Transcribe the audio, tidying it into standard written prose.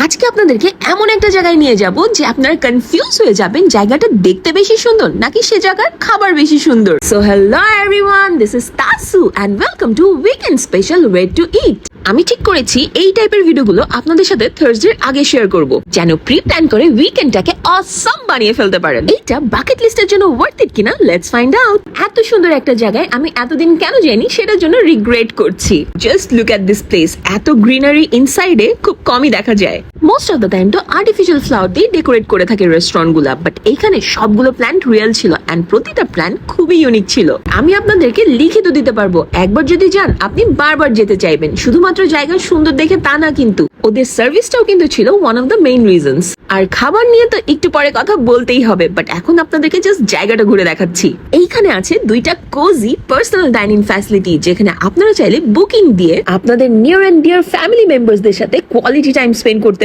আজকে আপনাদেরকে এমন একটা জায়গায় নিয়ে যাব যে আপনারা কনফিউজ হয়ে যাবেন জায়গাটা দেখতে বেশি সুন্দর নাকি সে জায়গার খাবার বেশি সুন্দর। So hello everyone, this is Tasu and welcome to weekend special way to eat. আমি ঠিক করেছি এই টাইপের ভিডিওগুলো আপনাদের সাথে থার্সডে আগে শেয়ার করব, যেন প্রি প্ল্যান করে উইকেন্ডটাকে অসম বানিয়ে ফেলতে পারেন। এইটা বাকেট লিস্টের জন্য ওয়ার্থ ইট কিনা, লেটস ফাইন্ড আউট। এত সুন্দর একটা জায়গায় আমি এতদিন কেন যাইনি সেটার জন্য রিগ্রেট করছি। Just look at this place, এত গ্রিনারি ইনসাইডে খুব কমই দেখা যায়। মোস্ট অফ দ্য টাইম তো আর্টিফিশিয়াল ফ্লাওয়ার দিয়ে ডেকোরেট করে থাকে রেস্টুরেন্ট গুলা, বাট এইখানে সবগুলো প্ল্যান্ট রিয়েল ছিল এন্ড প্রতিটা প্ল্যান্ট খুবই ইউনিক ছিল। আমি আপনাদেরকে লিখিত দিতে পারবো, একবার যদি যান আপনি বারবার যেতে চাইবেন। শুধুমাত্র জায়গা সুন্দর দেখে তা না, কিন্তু ওদের সার্ভিসটাও কিন্তু ছিল one of the main reasons. আর খাবার নিয়ে তো একটু পরে কথা বলতেই হবে, বাট এখন আপনাদেরকে জাস্ট জায়গাটা ঘুরে দেখাচ্ছি। এইখানে আছে দুইটা কোজি পার্সোনাল ডাইনিং ফ্যাসিলিটি, যেখানে আপনারা চাইলে বুকিং দিয়ে আপনাদের নিয়ার এন্ড ডিয়ার ফ্যামিলি মেম্বারসদের সাথে কোয়ালিটি টাইম স্পেন্ড করতে